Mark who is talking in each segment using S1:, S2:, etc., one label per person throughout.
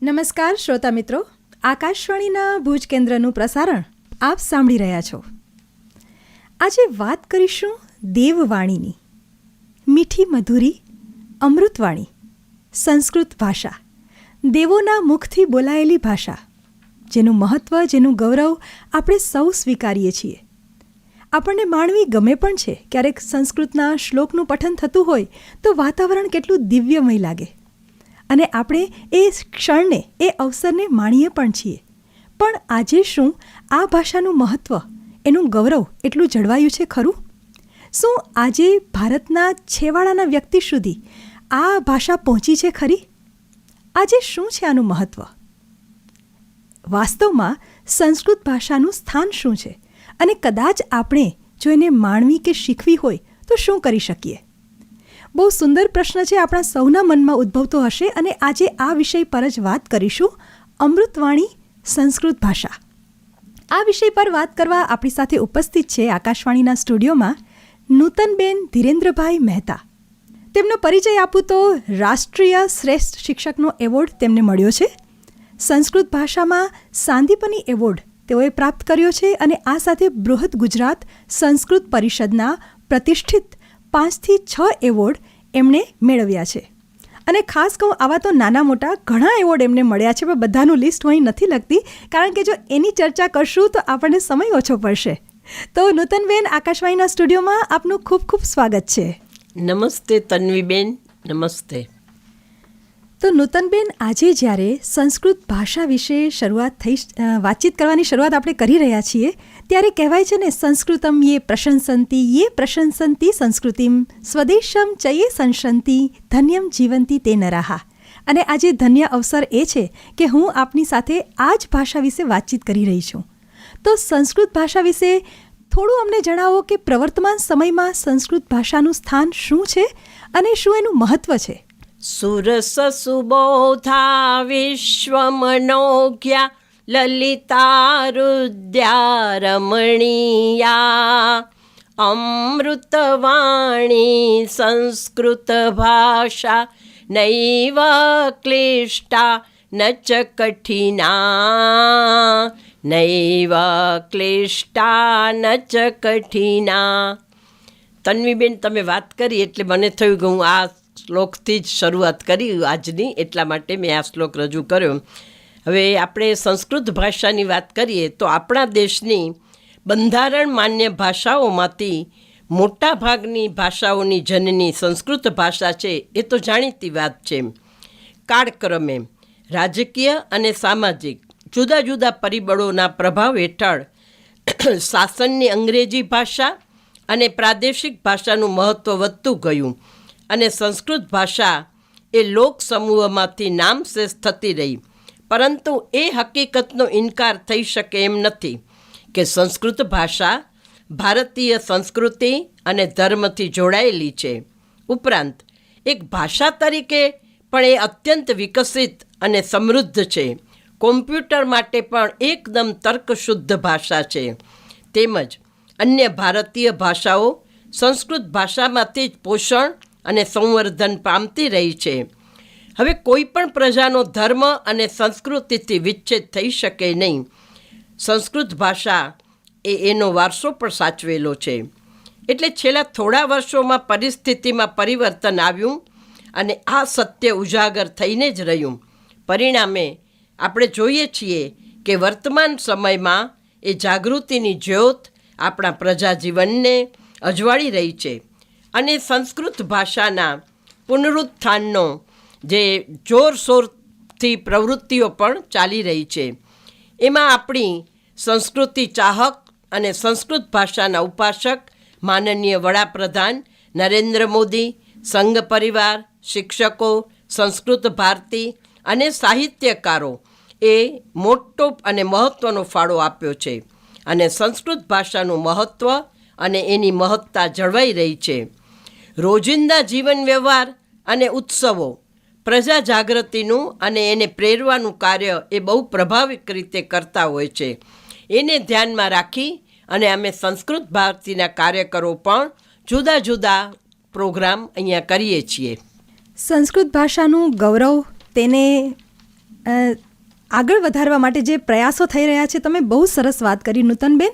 S1: નમસ્કાર શ્રોતા મિત્રો, આકાશવાણીના ભુજ કેન્દ્રનું પ્રસારણ આપ સાંભળી રહ્યા છો. આજે વાત કરીશું દેવવાણીની, મીઠી મધુરી અમૃતવાણી, સંસ્કૃત ભાષા, દેવોના મુખથી બોલાયેલી ભાષા, જેનું મહત્ત્વ, જેનું ગૌરવ આપણે સૌ સ્વીકારીએ છીએ. આપણને માણવી ગમે પણ છે. ક્યારેક સંસ્કૃતના શ્લોકનું પઠન થતું હોય તો વાતાવરણ કેટલું દિવ્યમય લાગે અને આપણે એ ક્ષણને, એ અવસરને માણીએ પણ છીએ. પણ આજે શું આ ભાષાનું મહત્ત્વ, એનું ગૌરવ એટલું જળવાયું છે ખરું? શું આજે ભારતના છેવાડાના વ્યક્તિ સુધી આ ભાષા પહોંચી છે ખરી? આજે શું છે આનું મહત્ત્વ? વાસ્તવમાં સંસ્કૃત ભાષાનું સ્થાન શું છે અને કદાચ આપણે જો એને માણવી કે શીખવી હોય તો શું કરી શકીએ? બહુ સુંદર પ્રશ્ન છે, આપણા સૌના મનમાં ઉદ્ભવતો હશે અને આજે આ વિષય પર જ વાત કરીશું. અમૃતવાણી, સંસ્કૃત ભાષા. આ વિષય પર વાત કરવા આપણી સાથે ઉપસ્થિત છે આકાશવાણીના સ્ટુડિયોમાં નૂતનબેન ધીરેન્દ્રભાઈ મહેતા. તેમનો પરિચય આપું તો રાષ્ટ્રીય શ્રેષ્ઠ શિક્ષકનો એવોર્ડ તેમને મળ્યો છે. સંસ્કૃત ભાષામાં સાંદીપની એવોર્ડ તેઓએ પ્રાપ્ત કર્યો છે અને આ સાથે બૃહદ ગુજરાત સંસ્કૃત પરિષદના પ્રતિષ્ઠિત 5થી 6 એવોર્ડ એમણે મેળવ્યા છે. અને ખાસ કહું, આવા તો નાના મોટા ઘણા એવોર્ડ એમને મળ્યા છે, પણ બધાનું લિસ્ટ હું અહીં નથી લખતી, કારણ કે જો એની ચર્ચા કરશું તો આપણને સમય ઓછો પડશે. તો નૂતનબેન, આકાશવાણીના સ્ટુડિયોમાં આપનું ખૂબ ખૂબ સ્વાગત છે.
S2: નમસ્તે તન્વીબેન, નમસ્તે.
S1: તો નૂતનબેન, આજે જ્યારે સંસ્કૃત ભાષા વિશે વાતચીત કરવાની શરૂઆત આપણે કરી રહ્યા છીએ, ત્યારે કહેવાય છે ને, સંસ્કૃતમ યે પ્રશંસંતિ સંસ્કૃતિમ સ્વદેશમ ચયે સંશંતિ ધન્યમ જીવંતી તે નરાહા. અને આજે ધન્ય અવસર એ છે કે હું આપની સાથે આ જ ભાષા વિશે વાતચીત કરી રહી છું. તો સંસ્કૃત ભાષા વિશે થોડું અમને જણાવો કે પ્રવર્તમાન સમયમાં સંસ્કૃત ભાષાનું સ્થાન શું છે અને શું એનું મહત્ત્વ છે?
S2: સુરસ સુબોધા વિશ્વમનોજ્ઞા લલિતારુદ્યા રમણીયા અમૃતવાણી સંસ્કૃત ભાષા નૈવ ક્લિષ્ટા ન ચ કઠિના નૈવ ક્લિષ્ટા ન ચ કઠિના. તન્વીબેન, તમે વાત કરી એટલે મને થયું કે હું આ શ્લોકથી જ શરૂઆત કરી આજની, એટલા માટે મેં આ શ્લોક રજૂ કર્યો. હવે આપણે સંસ્કૃત ભાષાની વાત કરીએ તો આપણા દેશની બંધારણ માન્ય ભાષાઓમાંથી મોટા ભાગની ભાષાઓની જનની સંસ્કૃત ભાષા છે, એ તો જાણીતી વાત છે. કાળક્રમે રાજકીય અને સામાજિક જુદા જુદા પરિબળોના પ્રભાવ હેઠળ શાસનની અંગ્રેજી ભાષા અને પ્રાદેશિક ભાષાનું મહત્ત્વ વધતું ગયું અને સંસ્કૃત ભાષા એ લોક સમૂહમાંથી નામશેષ થતી રહી. પરંતુ એ હકીકતનો ઇનકાર થઈ શકે એમ નથી કે સંસ્કૃત ભાષા ભારતીય સંસ્કૃતિ અને ધર્મથી જોડાયેલી છે. ઉપરાંત એક ભાષા તરીકે પણ એ અત્યંત વિકસિત અને સમૃદ્ધ છે. કોમ્પ્યુટર માટે પણ એકદમ તર્કશુદ્ધ ભાષા છે. તેમજ અન્ય ભારતીય ભાષાઓ સંસ્કૃત ભાષામાંથી જ પોષણ અને સંવર્ધન પામતી રહી છે. હવે કોઈ પણ પ્રજાનો ધર્મ અને સંસ્કૃતિથી વિચ્છેદ થઈ શકે નહીં. સંસ્કૃત ભાષા એ એનો વારસો પણ સાચવેલો છે. એટલે છેલ્લા થોડા વર્ષોમાં પરિસ્થિતિમાં પરિવર્તન આવ્યું અને આ સત્ય ઉજાગર થઈને જ રહ્યું. પરિણામે આપણે જોઈએ છીએ કે વર્તમાન સમયમાં એ જાગૃતિની જ્યોત આપણા પ્રજાજીવનને અજવાળી રહી છે અને સંસ્કૃત ભાષાના પુનરુત્થાનનો જે જોરશોરથી પ્રવૃત્તિઓ પણ ચાલી રહી છે. એમાં આપણી સંસ્કૃતિ ચાહક અને સંસ્કૃત ભાષાના ઉપાસક માનનીય વડાપ્રધાન નરેન્દ્ર મોદી, સંઘ પરિવાર, શિક્ષકો, સંસ્કૃત ભારતી અને સાહિત્યકારો એ મોટો અને મહત્ત્વનો ફાળો આપ્યો છે અને સંસ્કૃત ભાષાનું મહત્ત્વ અને એની મહત્તા જળવાઈ રહી છે. રોજિંદા જીવન વ્યવહાર અને ઉત્સવો પ્રજા જાગૃતિનું અને એને પ્રેરવાનું કાર્ય એ બહુ પ્રભાવિક રીતે કરતા હોય છે. એને ધ્યાનમાં રાખી અને અમે સંસ્કૃત ભારતીના કાર્યકરો પણ જુદા જુદા પ્રોગ્રામ અહીંયા કરીએ છીએ.
S1: સંસ્કૃત ભાષાનું ગૌરવ, તેને આગળ વધારવા માટે જે પ્રયાસો થઈ રહ્યા છે, તમે બહુ સરસ વાત કરી નૂતનબેન.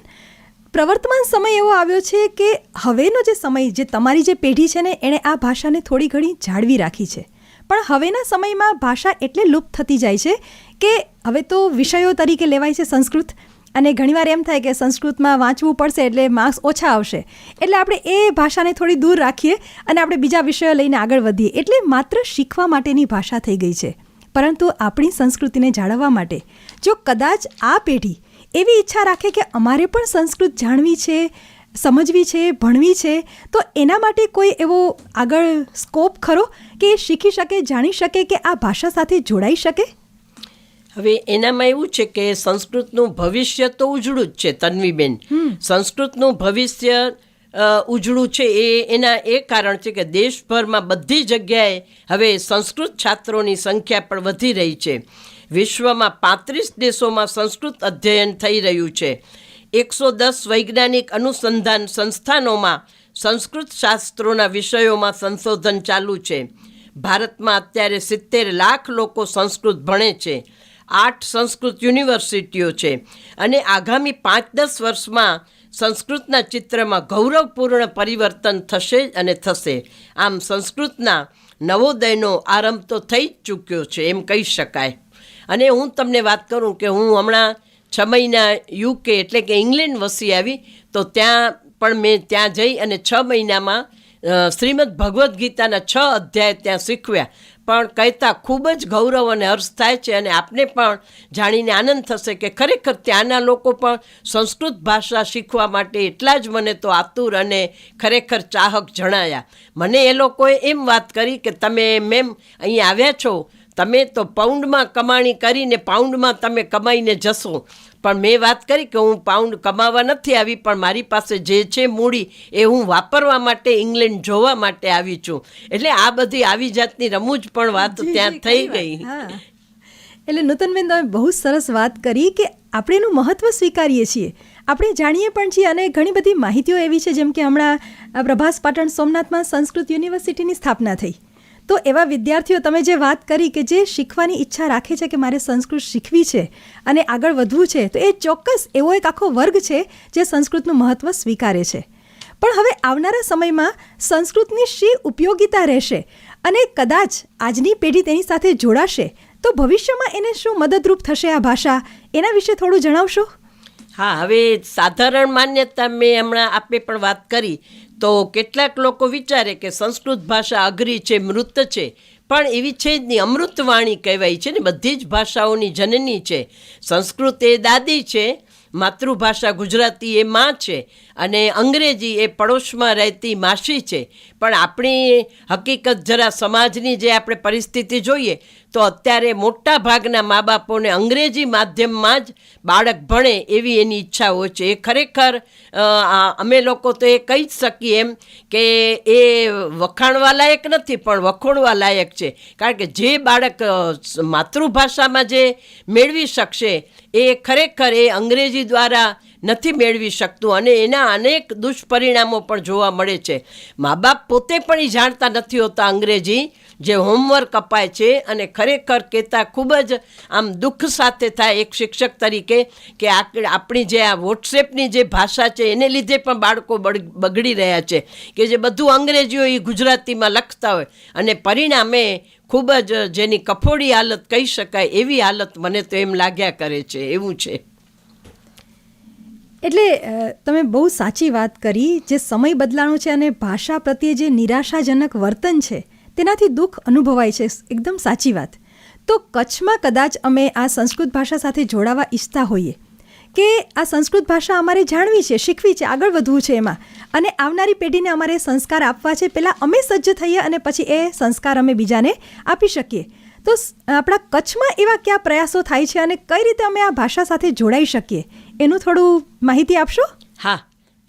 S1: પ્રવર્તમાન સમય એવો આવ્યો છે કે હવેનો જે સમય, જે તમારી જે પેઢી છે ને, એણે આ ભાષાને થોડી ઘણી જાળવી રાખી છે. પણ હવેના સમયમાં ભાષા એટલે લુપ્ત થતી જાય છે કે હવે તો વિષયો તરીકે લેવાય છે સંસ્કૃત, અને ઘણીવાર એમ થાય કે સંસ્કૃતમાં વાંચવું પડશે એટલે માર્ક્સ ઓછા આવશે, એટલે આપણે એ ભાષાને થોડી દૂર રાખીએ અને આપણે બીજા વિષયો લઈને આગળ વધીએ. એટલે માત્ર શીખવા માટેની ભાષા થઈ ગઈ છે. પરંતુ આપણી સંસ્કૃતિને જાળવવા માટે જો કદાચ આ પેઢી એવી ઈચ્છા રાખે કે અમારે પણ સંસ્કૃત જાણવી છે, સમજવી છે, ભણવી છે, તો એના માટે કોઈ એવો આગળ સ્કોપ ખરો કે એ શીખી શકે, જાણી શકે, કે આ ભાષા સાથે જોડાઈ શકે?
S2: હવે એનામાં એવું છે કે સંસ્કૃતનું ભવિષ્ય તો ઉજળું જ છે તન્વીબેન. સંસ્કૃતનું ભવિષ્ય ઉજળું છે એના એ કારણ છે કે દેશભરમાં બધી જગ્યાએ હવે સંસ્કૃત છાત્રોની સંખ્યા પણ વધી રહી છે. વિશ્વમાં 35 દેશોમાં સંસ્કૃત અધ્યયન થઈ રહ્યું છે. 110 વૈજ્ઞાનિક અનુસંધાન સંસ્થાનોમાં સંસ્કૃત શાસ્ત્રોના વિષયોમાં સંશોધન ચાલુ છે. ભારતમાં અત્યારે 70 લાખ લોકો સંસ્કૃત ભણે છે. 8 સંસ્કૃત યુનિવર્સિટીઓ છે અને આગામી 5-10 વર્ષમાં સંસ્કૃતના ચિત્રમાં ગૌરવપૂર્ણ પરિવર્તન થશે અને થશે. આમ સંસ્કૃતના નવોદયનો આરંભ તો થઈ જ ચૂક્યો છે એમ કહી શકાય. અને હું તમને વાત કરું કે હું હમણાં 6 મહિના યુકે એટલે કે ઇંગ્લેન્ડ વસી આવી, તો ત્યાં પણ મેં ત્યાં જઈ અને 6 મહિનામાં શ્રીમદ ભગવદ્ ગીતાના 6 અધ્યાય ત્યાં શીખવ્યા. પણ કહેતા ખૂબ જ ગૌરવ અને હર્ષ થાય છે અને આપને પણ જાણીને આનંદ થશે કે ખરેખર ત્યાંના લોકો પણ સંસ્કૃત ભાષા શીખવા માટે એટલા જ મને તો આતુર અને ખરેખર ચાહક જણાયા. મને એ લોકોએ એમ વાત કરી કે તમે મેમ અહીં આવ્યા છો, તમે તો પાઉન્ડમાં કમાણી કરીને પાઉન્ડમાં તમે કમાઈને જશો. પણ મેં વાત કરી કે હું પાઉન્ડ કમાવા નથી આવી, પણ મારી પાસે જે છે મૂડી એ હું વાપરવા માટે ઇંગ્લેન્ડ જોવા માટે આવી છું. એટલે આ બધી આવી જાતની રમૂજ પણ વાત ત્યાં થઈ ગઈ.
S1: એટલે નૂતનબેન, તમે બહુ સરસ વાત કરી કે આપણે એનું મહત્ત્વ સ્વીકારીએ છીએ, આપણે જાણીએ પણ છીએ, અને ઘણી બધી માહિતીઓ એવી છે, જેમ કે હમણાં પ્રભાસ પાટણ સોમનાથમાં સંસ્કૃત યુનિવર્સિટીની સ્થાપના થઈ. તો એવા વિદ્યાર્થીઓ, તમે જે વાત કરી કે જે શીખવાની ઈચ્છા રાખે છે કે મારે સંસ્કૃત શીખવી છે અને આગળ વધવું છે, તો એ ચોક્કસ એવો એક આખો વર્ગ છે જે સંસ્કૃતનું મહત્ત્વ સ્વીકારે છે. પણ હવે આવનારા સમયમાં સંસ્કૃતની શી ઉપયોગિતા રહેશે અને કદાચ આજની પેઢી તેની સાથે જોડાશે તો ભવિષ્યમાં એને શું મદદરૂપ થશે આ ભાષા, એના વિશે થોડું જણાવશો?
S2: હા, હવે સાધારણ માન્યતા મેં હમણાં આપે પણ વાત કરી, તો કેટલાક લોકો વિચારે કે સંસ્કૃત ભાષા અઘરી છે, મૃત છે, પણ એવી છે જ નહીં. અમૃતવાણી કહેવાય છે ને, બધી જ ભાષાઓની જનની છે. સંસ્કૃત એ દાદી છે, માતૃભાષા ગુજરાતી એ માં છે, અને અંગ્રેજી એ પડોશમાં રહેતી માસી છે. પણ આપણી હકીકત જરા સમાજની જે આપણે પરિસ્થિતિ જોઈએ તો અત્યારે મોટા ભાગના મા બાપોને અંગ્રેજી માધ્યમમાં જ બાળક ભણે એવી એની ઈચ્છા હોય છે. એ ખરેખર અમે લોકો તો એ કહી જ શકીએ એમ કે એ વખાણવા લાયક નથી પણ વખોડવા લાયક છે. કારણ કે જે બાળક માતૃભાષામાં જે મેળવી શકશે એ ખરેખર એ અંગ્રેજી દ્વારા નથી મેળવી શકતું, અને એના અનેક દુષ્પરિણામો પણ જોવા મળે છે. મા બાપ પોતે પણ એ જાણતા નથી હોતા અંગ્રેજી, જે હોમવર્ક અપાય છે, અને ખરેખર કહેતા ખૂબ જ આમ દુઃખ સાથે થાય એક શિક્ષક તરીકે કે આપણી જે આ વોટ્સએપની જે ભાષા છે એને લીધે પણ બાળકો બગડી રહ્યા છે, કે જે બધું અંગ્રેજીઓ એ ગુજરાતીમાં લખતા હોય, અને પરિણામે ખૂબ જ જેની કફોડી હાલત કહી શકાય એવી હાલત મને તો એમ લાગ્યા કરે છે. એવું છે.
S1: એટલે તમે બહુ સાચી વાત કરી. જે સમય બદલાણો છે અને ભાષા પ્રત્યે જે નિરાશાજનક વર્તન છે તેનાથી દુઃખ અનુભવાય છે, એકદમ સાચી વાત. તો કચ્છમાં કદાચ અમે આ સંસ્કૃત ભાષા સાથે જોડાવા ઈચ્છતા હોઈએ કે આ સંસ્કૃત ભાષા અમારે જાણવી છે, શીખવી છે, આગળ વધવું છે એમાં, અને આવનારી પેઢીને અમારે સંસ્કાર આપવા છે, પહેલાં અમે સજ્જ થઈએ અને પછી એ સંસ્કાર અમે બીજાને આપી શકીએ. તો આપણા કચ્છમાં એવા કયા પ્રયાસો થાય છે અને કઈ રીતે અમે આ ભાષા સાથે જોડાઈ શકીએ, એનું થોડું માહિતી આપશો?
S2: હા,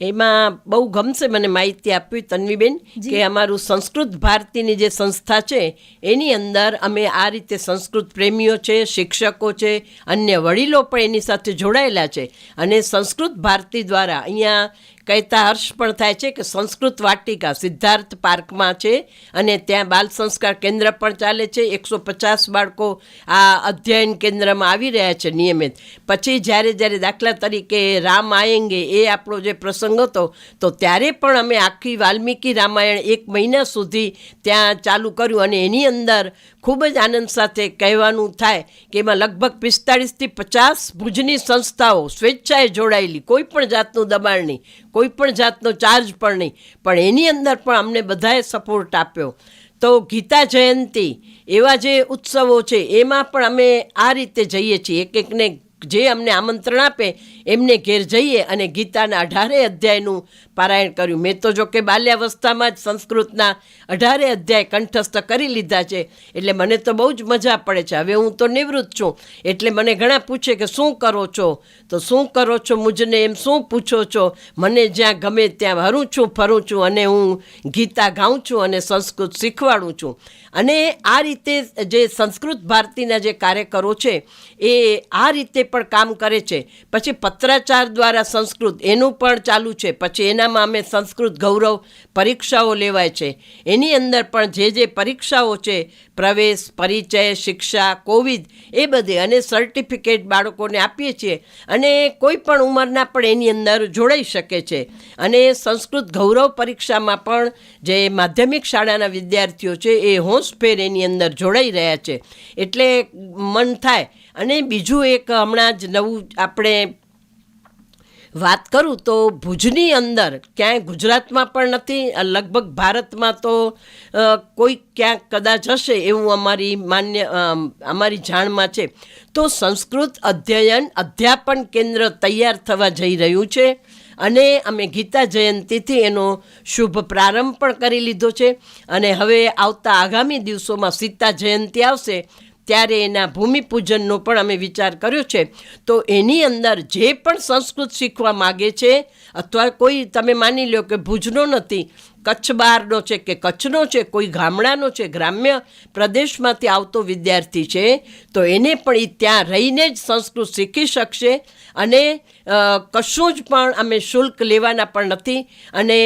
S2: એમાં બહુ ગમશે મને માહિતી આપવી તન્વીબેન, કે અમારું સંસ્કૃત ભારતીની જે સંસ્થા છે એની અંદર અમે આ રીતે સંસ્કૃત પ્રેમીઓ છે, શિક્ષકો છે, અન્ય વડીલો પણ એની સાથે જોડાયેલા છે. અને સંસ્કૃત ભારતી દ્વારા અહીંયા કહેતા હર્ષ પણ થાય છે કે સંસ્કૃત વાટિકા સિદ્ધાર્થ પાર્કમાં છે અને ત્યાં બાલ સંસ્કાર કેન્દ્ર પણ ચાલે છે. 150 બાળકો આ અધ્યયન કેન્દ્રમાં આવી રહ્યા છે નિયમિત. પછી જ્યારે દાખલા તરીકે રામ આયેંગે એ આપણો જે પ્રસંગ હતો તો ત્યારે પણ અમે આખી વાલ્મીકી રામાયણ 1 મહિના સુધી ત્યાં ચાલુ કર્યું અને એની અંદર ખૂબ જ આનંદ સાથે કહેવાનું થાય કે એમાં લગભગ 45થી 50 ભુજની સંસ્થાઓ સ્વેચ્છાએ જોડાયેલી, કોઈ પણ જાતનું દબાણ નહીં, કોઈ પણ જાતનો ચાર્જ પણ નહીં, પણ એની અંદર પણ અમને બધાએ સપોર્ટ આપ્યો. તો ગીતા જયંતિ એવા જે ઉત્સવો છે એમાં પણ અમે આ રીતે જઈએ છીએ, એકને જે અમને આમંત્રણ આપે એમને ઘેર જઈએ અને ગીતાના 18 અધ્યાયનું પારાયણ કર્યું. મેં તો જો કે બાલ્યાવસ્થામાં જ સંસ્કૃતના 18 અધ્યાય કંઠસ્થ કરી લીધા છે એટલે મને તો બહુ જ મજા પડે છે. હવે હું તો નિવૃત્ત છું એટલે મને ઘણા પૂછે કે શું કરો છો, તો શું કરો છો મુજને એમ શું પૂછો છો. મને જ્યાં ગમે ત્યાં હરું છું ફરું છું અને હું ગીતા ગાઉં છું અને સંસ્કૃત શીખવાડું છું. અને આ રીતે જે સંસ્કૃત ભારતીના જે કાર્યકરો છે એ આ રીતે પણ કામ કરે છે. પછી પત્રાચાર દ્વારા સંસ્કૃત એનું પણ ચાલુ છે. પછી એનામાં અમે સંસ્કૃત ગૌરવ પરીક્ષાઓ લેવાય છે, એની અંદર પણ જે પરીક્ષાઓ છે પ્રવેશ, પરિચય, શિક્ષા, કોવિદ એ બધે અને સર્ટિફિકેટ બાળકોને આપીએ છીએ અને કોઈ પણ ઉંમરના પણ એની અંદર જોડાઈ શકે છે. અને સંસ્કૃત ગૌરવ પરીક્ષામાં પણ જે માધ્યમિક શાળાના વિદ્યાર્થીઓ છે એ હોંશભેર એની અંદર જોડાઈ રહ્યા છે એટલે મન થાય. અને બીજું એક હમણાં જ નવું આપણે વાત કરું તો ભુજની અંદર ક્યાંય ગુજરાતમાં પણ નથી, લગભગ ભારતમાં તો કોઈ ક્યાંક કદાચ હશે એવું અમારી જાણમાં છે. તો સંસ્કૃત અધ્યાપન કેન્દ્ર તૈયાર થવા જઈ રહ્યું છે અને અમે ગીતા જયંતિથી એનો શુભ પ્રારંભ પણ કરી લીધો છે. અને હવે આવતા આગામી દિવસોમાં સીતા જયંતિ આવશે ત્યારે એના ભૂમિપૂજનનો પણ અમે વિચાર કર્યો છે. તો એની અંદર જે પણ સંસ્કૃત શીખવા માગે છે અથવા કોઈ તમે માની લો કે ભુજનો નથી, કચ્છ બહારનો છે કે કચ્છનો છે, કોઈ ગામડાનો છે, ગ્રામ્ય પ્રદેશમાંથી આવતો વિદ્યાર્થી છે તો એને પણ એ ત્યાં રહીને જ સંસ્કૃત શીખી શકશે. અને કશું જ પણ અમે શુલ્ક લેવાના પણ નથી અને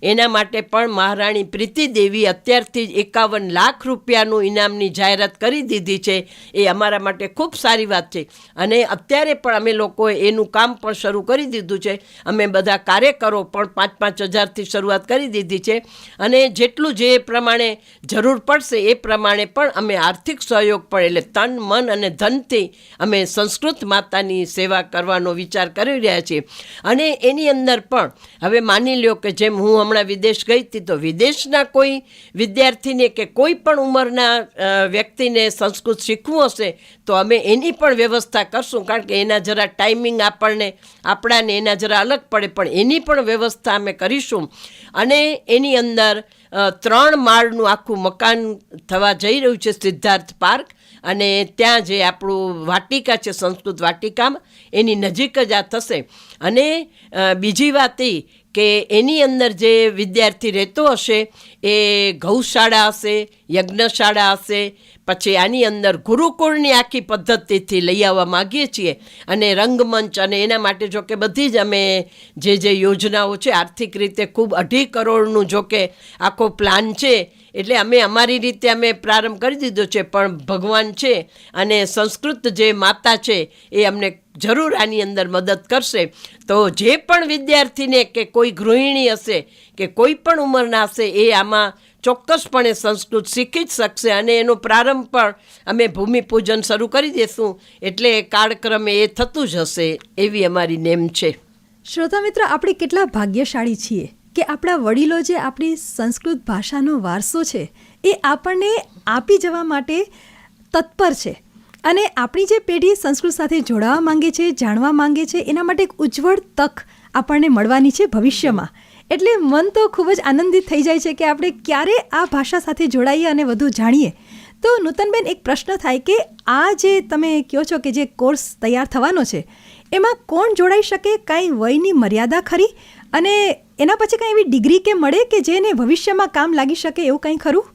S2: એના માટે પણ મહારાણી પ્રીતિદેવી અત્યારથી જ 51 લાખ રૂપિયાનું ઇનામની જાહેરાત કરી દીધી છે. એ અમારા માટે ખૂબ સારી વાત છે અને અત્યારે પણ અમે લોકોએ એનું કામ પણ શરૂ કરી દીધું છે. અમે બધા કાર્યકરો પણ 5-5 હજારથી શરૂઆત કરી દીધી છે અને જેટલું જે પ્રમાણે જરૂર પડશે એ પ્રમાણે પણ અમે આર્થિક સહયોગ પણ એટલે તન, મન અને ધનથી અમે સંસ્કૃત માતાની સેવા કરવાનો વિચાર કરી રહ્યા છીએ. અને એની અંદર પણ હવે માની લ્યો કે જેમ હું હમણાં વિદેશ ગઈ હતી તો વિદેશના કોઈ વિદ્યાર્થીને કે કોઈ પણ ઉંમરના વ્યક્તિને સંસ્કૃત શીખવું હશે તો અમે એની પણ વ્યવસ્થા કરશું, કારણ કે એના જરા ટાઈમિંગ આપણાને એના જરા અલગ પડે પણ એની પણ વ્યવસ્થા અમે કરીશું. અને એની અંદર 3 માળનું આખું મકાન થવા જઈ રહ્યું છે સિદ્ધાર્થ પાર્ક અને ત્યાં જે આપણું વાટિકા છે સંસ્કૃત વાટિકામાં એની નજીક જ આ થશે. અને બીજી વાત એ કે એની અંદર જે વિદ્યાર્થી રહેતો હશે એ ગૌશાળા હશે, યજ્ઞશાળા હશે, પછી આની અંદર ગુરુકુળની આખી પદ્ધતિથી લઈ આવવા માગીએ છીએ અને રંગમંચ અને એના માટે જો કે બધી જ અમે જે યોજનાઓ છે આર્થિક રીતે ખૂબ 2.5 કરોડનું જો કે આખો પ્લાન છે એટલે અમે અમારી રીતે અમે પ્રારંભ કરી દીધો છે. પણ ભગવાન છે અને સંસ્કૃત જે માતા છે એ અમને જરૂર આની અંદર મદદ કરશે. તો જે પણ વિદ્યાર્થીને કે કોઈ ગૃહિણી હશે કે કોઈ પણ ઉંમરના હશે એ આમાં ચોક્કસપણે સંસ્કૃત શીખી જ શકશે અને એનો પ્રારંભ પણ અમે ભૂમિપૂજન શરૂ કરી દઈશું એટલે કાળક્રમે એ થતું જ હશે એવી અમારી નેમ છે.
S1: શ્રોતા મિત્ર, આપણે કેટલા ભાગ્યશાળી છીએ કે આપણા વડીલો જે આપણી સંસ્કૃત ભાષાનો વારસો છે એ આપણને આપી જવા માટે તત્પર છે અને આપણી જે પેઢી સંસ્કૃત સાથે જોડાવા માંગે છે, જાણવા માંગે છે એના માટે એક ઉજ્જવળ તક આપણને મળવાની છે ભવિષ્યમાં. એટલે મન તો ખૂબ જ આનંદિત થઈ જાય છે કે આપણે ક્યારે આ ભાષા સાથે જોડાઈએ અને વધુ જાણીએ. તો નૂતનબેન, એક પ્રશ્ન થાય કે આ જે તમે કહો છો કે જે કોર્સ તૈયાર થવાનો છે એમાં કોણ જોડાઈ શકે? કાંઈ વયની મર્યાદા ખરી? અને એના પછી કાંઈ એવી ડિગ્રી કે મળે કે જેને ભવિષ્યમાં કામ લાગી શકે એવું કંઈ ખરું?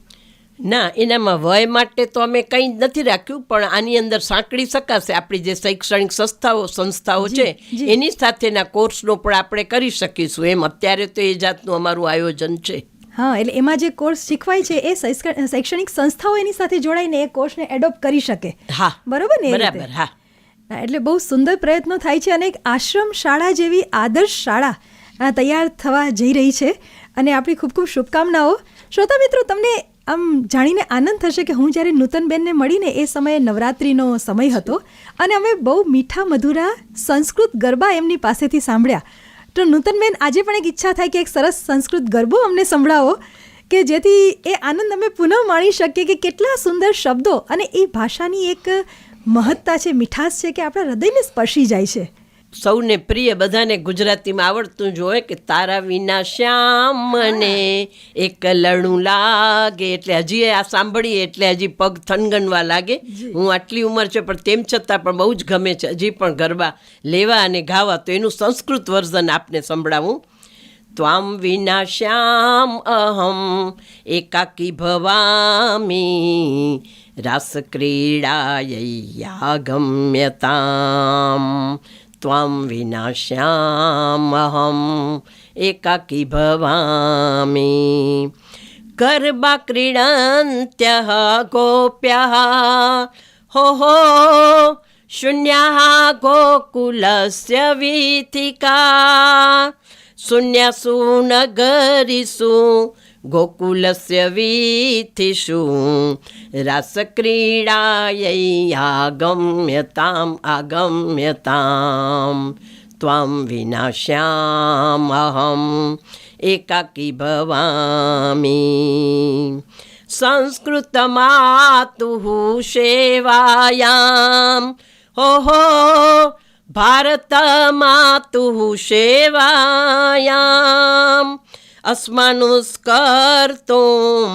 S2: ના, એનામાં વય માટે તો અમે કંઈ નથી રાખ્યું, પણ આની અંદર સાંકળી શકાશે. આપણી જે શૈક્ષણિક સંસ્થાઓ છે એની સાથેના કોર્સનો પણ આપણે કરી શકીશું. એમ અત્યારે તો એ જાતનું અમારું આયોજન છે.
S1: હા, એટલે એમાં જે કોર્સ શીખવાય છે એ શૈક્ષણિક સંસ્થાઓ એની સાથે જોડાઈને એ કોર્સને એડોપ્ટ કરી શકે.
S2: હા,
S1: બરોબર ને?
S2: બરાબર. હા,
S1: એટલે બહુ સુંદર પ્રયત્નો થાય છે અને એક આશ્રમ શાળા જેવી આદર્શ શાળા તૈયાર થવા જઈ રહી છે અને આપણી ખૂબ ખૂબ શુભકામનાઓ. શ્રોતા મિત્રો, તમને આમ જાણીને આનંદ થશે કે હું જ્યારે નૂતનબેનને મળીને એ સમયે નવરાત્રિનો સમય હતો અને અમે બહુ મીઠા મધુરા સંસ્કૃત ગરબા એમની પાસેથી સાંભળ્યા. તો નૂતનબેન, આજે પણ એક ઈચ્છા થાય કે એક સરસ સંસ્કૃત ગરબો અમને સંભળાવો કે જેથી એ આનંદ અમે પુનઃ માણી શકીએ કે કેટલા સુંદર શબ્દો અને એ ભાષાની એક મહત્તા છે, મીઠાશ છે કે આપણા હૃદયને સ્પર્શી જાય છે.
S2: સૌને પ્રિય, બધાને ગુજરાતીમાં આવડતું જ હોય કે તારા વિના શ્યામ મને એકલણું લાગે. એટલે હજી આ સાંભળીએ એટલે હજી પગ થનગનવા લાગે. હું આટલી ઉંમર છે પણ તેમ છતાં પણ બહુ જ ગમે છે હજી પણ ગરબા લેવા અને ગાવા. તો એનું સંસ્કૃત વર્ઝન આપને સંભળાવું. ત્વામ વિના શ્યામ અહમ એકાકી ભવામી રાસક્રીડાયા ગમ્યતામ. ત્વામ વિના શ્યામહમ એકાકી ભવામી. ગરબા ક્રીડન્ત્યઃ ગોપ્યઃ હો શૂન્યઃ ગોકુલસ્ય વીથિકા. શૂન્યસુ નગરીષુ ગોકુલસ્ય વીથિષુ રાસક્રીડાयै આગમ્યતામ. ત્વામ વિના શ્યામહમ એકાકી ભવામી. સંસ્કૃતમાતુઃ સેવાયામ હો ભારતમાતુઃ સેવાયામ અસ્માનુસ્કર્તું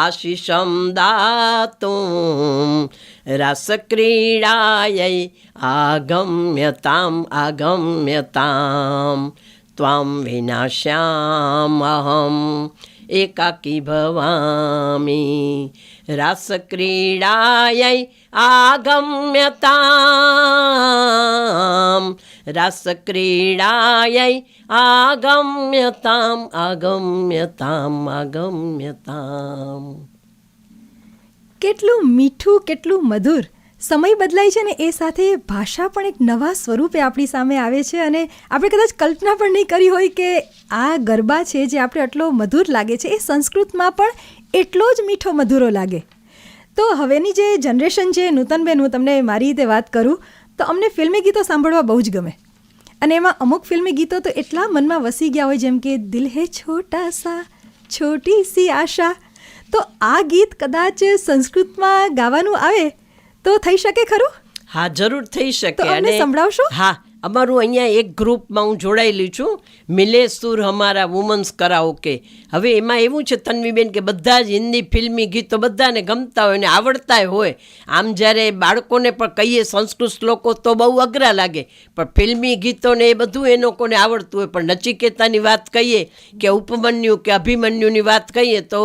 S2: આશીષં દાતું રાસક્રીડાयै આગમ્યતામ. ત્વામ વિના શ્યામહમ એકાકી ભવામી. રાસક્રીડાयै આગમ્યતામ. રાસક્રીડાयै આગમ્યતામ.
S1: કેટલું મીઠું, કેટલું મધુર. સમય બદલાય છે ને એ સાથે ભાષા પણ એક નવા સ્વરૂપે આપણી સામે આવે છે અને આપણે કદાચ કલ્પના પણ નહીં કરી હોય કે આ ગરબા છે જે આપણે આટલો મધુર લાગે છે એ સંસ્કૃતમાં પણ એટલો જ મીઠો મધુરો લાગે. તો હવેની જે જનરેશન છે, નૂતનબેન, હું તમને મારી રીતે વાત કરું તો અમને ફિલ્મી ગીતો સાંભળવા બહુ જ ગમે અને એમાં અમુક ફિલ્મી ગીતો તો એટલા મનમાં વસી ગયા હોય, જેમ કે દિલ હે છોટા સા છોટી સી આશા. તો આ ગીત કદાચ સંસ્કૃતમાં ગાવાનું આવે તો થઈ શકે ખરું?
S2: હા, જરૂર થઈ શકે.
S1: તો અમને સંભળાવશો?
S2: હા, અમારું અહીંયા એક ગ્રુપમાં હું જોડાયેલી છું, મિલે સુર હમારા વુમન્સ કરાઓકે. હવે એમાં એવું છે તન્વીબેન કે બધા જ હિન્દી ફિલ્મી ગીતો બધાને ગમતા હોય ને આવડતાય હોય. આમ જ્યારે બાળકોને પણ કહીએ સંસ્કૃત શ્લોકો તો બહુ અઘરા લાગે, પણ ફિલ્મી ગીતોને એ બધું એ લોકોને આવડતું હોય. પણ નચિકેતાની વાત કહીએ કે ઉપમન્યુ કે અભિમન્યુની વાત કહીએ તો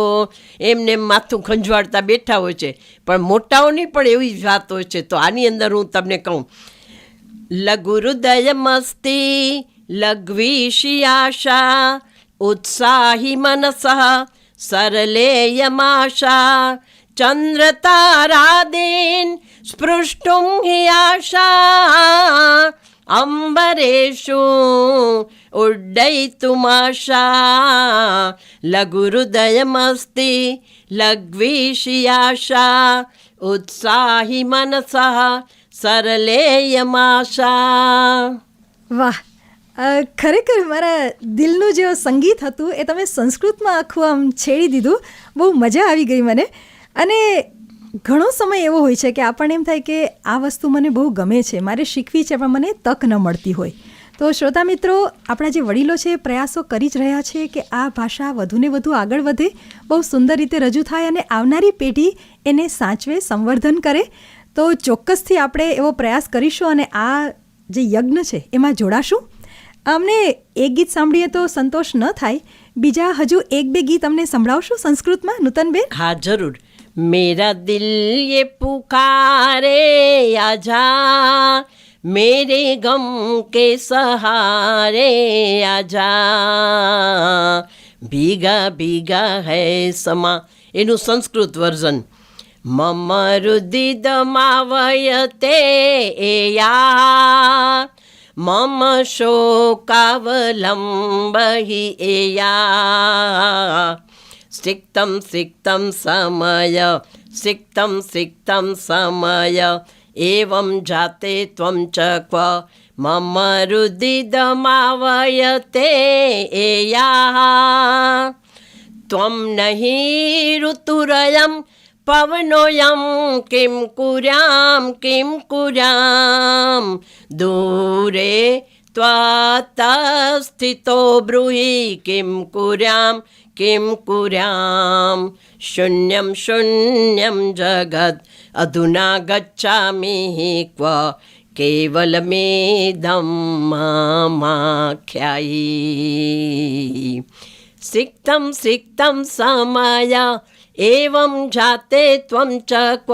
S2: એમને માથું ખંજવાળતા બેઠા હોય છે. પણ મોટાઓની પણ એવી જ વાત હોય છે. તો આની અંદર હું તમને કહું, લઘુહૃદયમસ્તિ લઘ્વીશી આશા ઉત્સાહી મનસઃ સરલેયમાશા ચંદ્રતારાદીન સ્પૃષ્ટું હિ આશા અંબરેષુ ઉડ્ડયિતુમાશા. લઘુહૃદયમસ્તિ લઘ્વીશી આશા ઉત્સાહી મનસઃ સરલેયમાશા.
S1: વાહ, ખરેખર મારા દિલનું જે સંગીત હતું એ તમે સંસ્કૃતમાં આખું આમ છેડી દીધું. બહુ મજા આવી ગઈ મને. અને ઘણો સમય એવો હોય છે કે આપણને એમ થાય કે આ વસ્તુ મને બહુ ગમે છે, મારે શીખવી છે, પણ મને તક ન મળતી હોય. તો શ્રોતા મિત્રો, આપણા જે વડીલો છે એ પ્રયાસો કરી જ રહ્યા છે કે આ ભાષા વધુને વધુ આગળ વધે, બહુ સુંદર રીતે રજૂ થાય અને આવનારી પેઢી એને સાચવે, સંવર્ધન કરે. તો ચોક્કસથી આપણે એવો પ્રયાસ કરીશું અને આ જે યજ્ઞ છે એમાં જોડાશું. અમને એક ગીત સાંભળીએ તો સંતોષ ન થાય, બીજા હજુ એક બે ગીત અમને સંભળાવશો સંસ્કૃતમાં, નૂતનબેન?
S2: હા, જરૂર. मेरा दिल ये पुकारे आजा, मेरे गम के सहारे आजा, ભીગા ભીગા હૈ સમા. એનું સંસ્કૃત વર્ઝન. મમ રુદિદમાવયતે એયા, મમ શોકાવલંબહિ એયા, સિક્તમ સિક્તમ સમય, સિક્તમ સિક્તમ સમય, એવં જાતે ત્વં ચ ક્વ મમ રુદિદમાવયતે એયા, ત્વં નહીં ઋતુરયં પવનોયં કિં કુર્યામ દૂરે ત્વાત સ્થિતો બ્રૂહિ કિં કુર્યામ શૂન્યં શૂન્યં જગત અધુના ગચ્છામિ ક્વ કેવલમેદં માખ્યાયી. સિક્તમ સિક્તમ સમય એવં જાતે ત્વં ચ ક્વ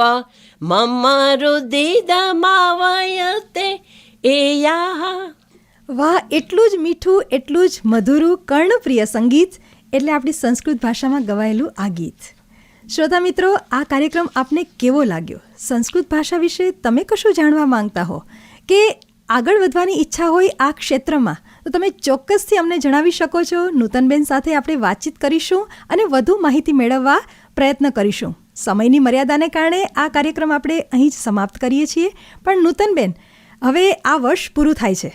S2: મમ રુદિદમાવયતે એયા.
S1: વાહ, એટલું જ મીઠું, એટલું જ મધુરું, કર્ણપ્રિય સંગીત એટલે આપણી સંસ્કૃત ભાષામાં ગવાયેલું આ ગીત. શ્રોતા મિત્રો, આ કાર્યક્રમ આપને કેવો લાગ્યો? સંસ્કૃત ભાષા વિશે તમે કશું જાણવા માંગતા હો કે આગળ વધવાની ઈચ્છા હોય આ ક્ષેત્રમાં, તો તમે ચોક્કસથી અમને જણાવી શકો છો. નૂતનબેન સાથે આપણે વાતચીત કરીશું અને વધુ માહિતી મેળવવા પ્રયત્ન કરીશું. સમયની મર્યાદાને કારણે આ કાર્યક્રમ આપણે અહીં જ સમાપ્ત કરીએ છીએ. પણ નૂતનબેન, હવે આ વર્ષ પૂરું થાય છે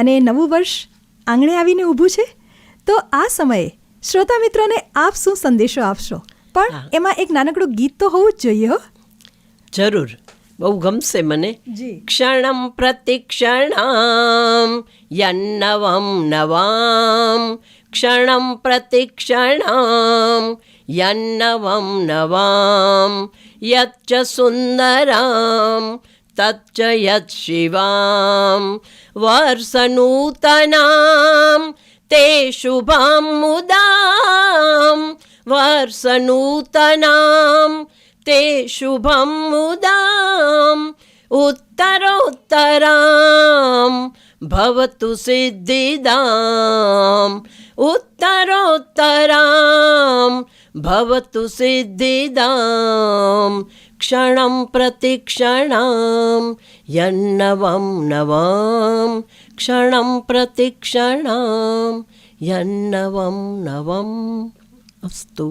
S1: અને નવું વર્ષ આંગણે આવીને ઊભું છે, તો આ સમયે શ્રોતા મિત્રોને આપ શું સંદેશો આપશો? પણ એમાં એક નાનકડું ગીત તો હોવું જ જોઈએ. હો,
S2: જરૂર, બહુ ગમશે મને.
S1: જી.
S2: ક્ષણમ પ્રતિક્ષણમ યન્નવમ નવામ, ક્ષણમ પ્રતિક્ષણમ યન્નવમ નવામ, યચ્ચ સુંદરમ તચ્ચ યત શિવામ, વર્ષનૂતનામ તે શુભમ મુદામ, વર્ષનૂતનામ તે શુભમ મુદામ, ઉત્તરોત્તરામ ભવતુ સિદ્ધિદામ, ઉત્તરોત્તરામ ભવતુ સિદ્ધિદામ, ક્ષણમ પ્રતિક્ષણમ યન્નવમ નવમ, ક્ષણમ પ્રતિક્ષણમ યન્નવમ નવમ અસ્તુ.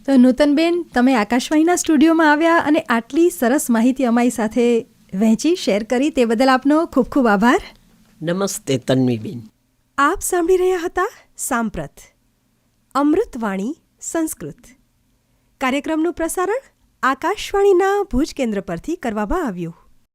S1: તો નૂતનબેન, તમે આકાશવાણીના સ્ટુડિયોમાં આવ્યા અને આટલી સરસ માહિતી અમારી સાથે વહેંચી, શેર કરી, તે બદલ આપનો ખૂબ ખૂબ આભાર.
S2: નમસ્તે તન્વીબેન.
S1: આપ સાંભળી રહ્યા હતા સાંપ્રત અમૃતવાણી સંસ્કૃત. કાર્યક્રમનું પ્રસારણ આકાશવાણીના ભુજ કેન્દ્ર પરથી કરવામાં આવ્યું.